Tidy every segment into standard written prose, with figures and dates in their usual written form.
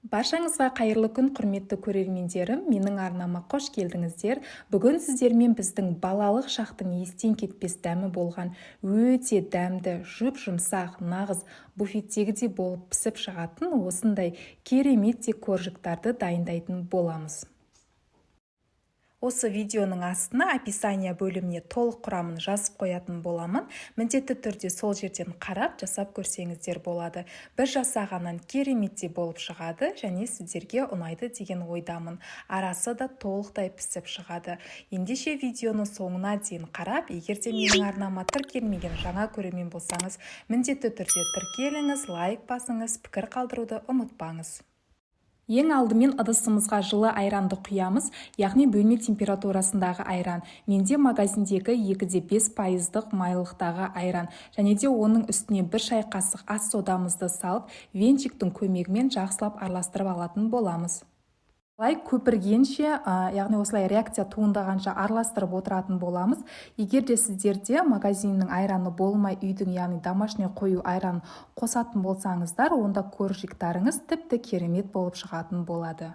Баршаңызға қайырлы күн, құрметті көрермендерім. Менің арнама қош келдіңіздер. Бүгін сіздермен біздің балалық шақтың естен кетпес дәмі болған өте дәмді, жұп-жұмсақ, нағыз буфеттегідей болып пісіп шығатын осындай керемет коржиктарды дайындайтын боламыз. Осы видеоның астына описание бөліміне толық құрамын жазып қоятын боламын. Міндетті түрде сол жерден қарап жасап көрсеңіздер болады. Бір жасағаннан кереметтей болып шығады және сіздерге ұнайды деген ойдамын. Арасы да толықтай пісіп шығады. Ендеше видеоны соңына дейін қарап, егерде менің арнама тіркелмеген жаңа көрермен болсаңыз, міндетті түрде тіркеліңіз, лайк басыңыз, пікір қалдыруды ұмытпаңыз. Ең алдымен ыдысымызға жылы айранды құямыз, яғни бөлме температурасындағы айран. Менде магазиндегі 2,5% майлықтағы айран. Және де оның үстіне 1 шай қасық ас содамызды салып, венчиктің көмегімен жақсылап араластырып алатын боламыз. Осылай көпіргенше, яғни осылай реакция туындағанша араластырып отыратын боламыз. Егер де сіздерде магазиннің айраны болмай, үйдің, яғни домашний қою айранын қосатын болсаңыздар, онда коржиктарыңыз тіпті керемет болып шығатын болады.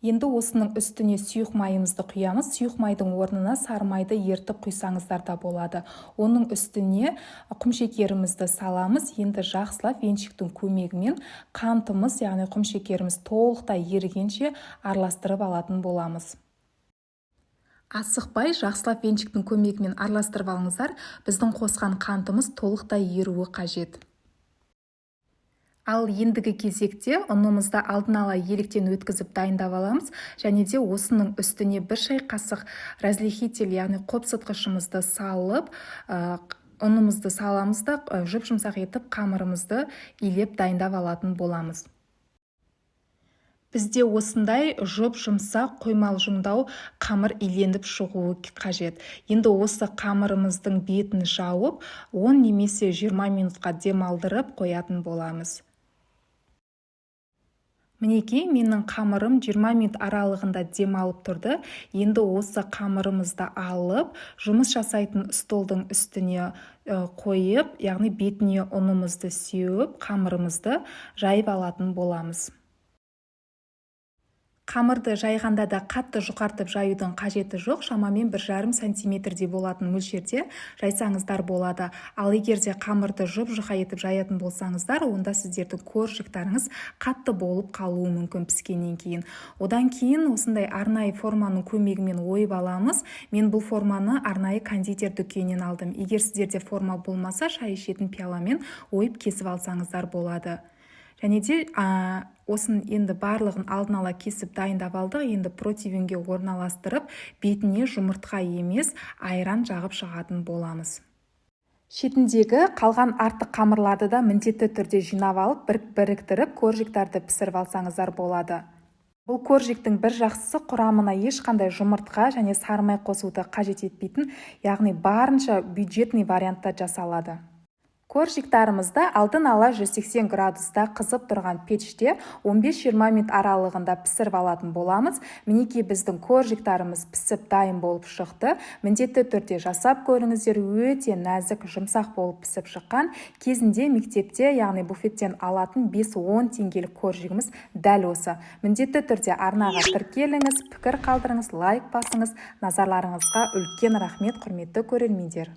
Енді осының үстіне сұйық майымызды құямыз. Сұйық майдың орнына сары майды ертіп құйсаңыздар да болады. Оның үстіне құмшекерімізді саламыз. Енді жақсылап венчиктің көмегімен қантымыз, яғни құмшекеріміз толықтай ерігенше араластырып алатын боламыз. Асықпай жақсылап венчиктің көмегімен араластырып алыңыздар. Біздің қосқан қантымыз толықтай еруі қажет. Ал ендігі кезекте ұнымызды алдын ала електен өткізіп дайындап аламыз. Және де осының үстіне 1 шай қасық разрыхитель, яғни қопсытқышымызды салып, ұнымызды саламыз да жұп-жұмсақ етіп қамырымызды илеп дайындап алатын боламыз. Бізде осындай жұп-жұмсақ қоймалжыңдау қамыр иленіп шығуы қажет. Енді осы қамырымыздың бетін жауып, 10 немесе 20 минутқа демалдырып қоятын боламыз. Мінекей, менің қамырым 20 минут аралығында демалып тұрды. Енді осы қамырымызды алып, жұмыс жасайтын столдың үстіне қойып, яғни бетіне ұнымызды сеуіп, қамырымызды жайып алатын боламыз. Қамырды жайғанда да қатты жұқартып жаюдың қажеті жоқ, шамамен 1,5 сантиметрдей болатын мөлшерде жайсаңыздар болады. Ал егерде қамырды жұп-жұқа етіп жаятын болсаңыздар, онда сіздердің коржиктарыңыз қатты болып қалуы мүмкін піскеннен кейін. Одан кейін осындай арнайы форманың көмегімен ойып аламыз. Мен бұл форманы арнайы кондитер дүкенінен алдым. Егер сіздерде форма болмаса, шай ішетін пиаламен ойып кесіп алсаңыздар болады. Және де осын енді барлығын алдын ала кесіп дайындап алдық. Енді противенге орналастырып, бетіне жұмыртқа емес, айран жағып шығатын боламыз. Шетіндегі қалған артық қамырларды да міндетті түрде жинап алып, біріктіріп, коржиктарды пісіріп алсаңыздар болады. Бұл коржиктің бір жақсысы құрамына ешқандай жұмыртқа және сары май қосуды қажет етпейтін, яғни барынша бюджетный вариантта жасалады. Коржиктарымызды алдын ала 180 градуста қызып тұрған пеште 15-20 минут аралығында пісіріп алатын боламыз. Мінекей біздің коржиктарымыз пісіп дайын болып шықты. Міндетті түрде жасап көріңіздер, өте нәзік, жұмсақ болып пісіп шыққан. Кезінде мектепте, яғни буфеттен алатын 5-10 теңгелік коржигіміз дәл осы. Міндетті түрде арнаға тіркеліңіз, пікір қалдырыңыз, лайк басыңыз. Назарларыңызға үлкен рахмет, құрметті көрермендер.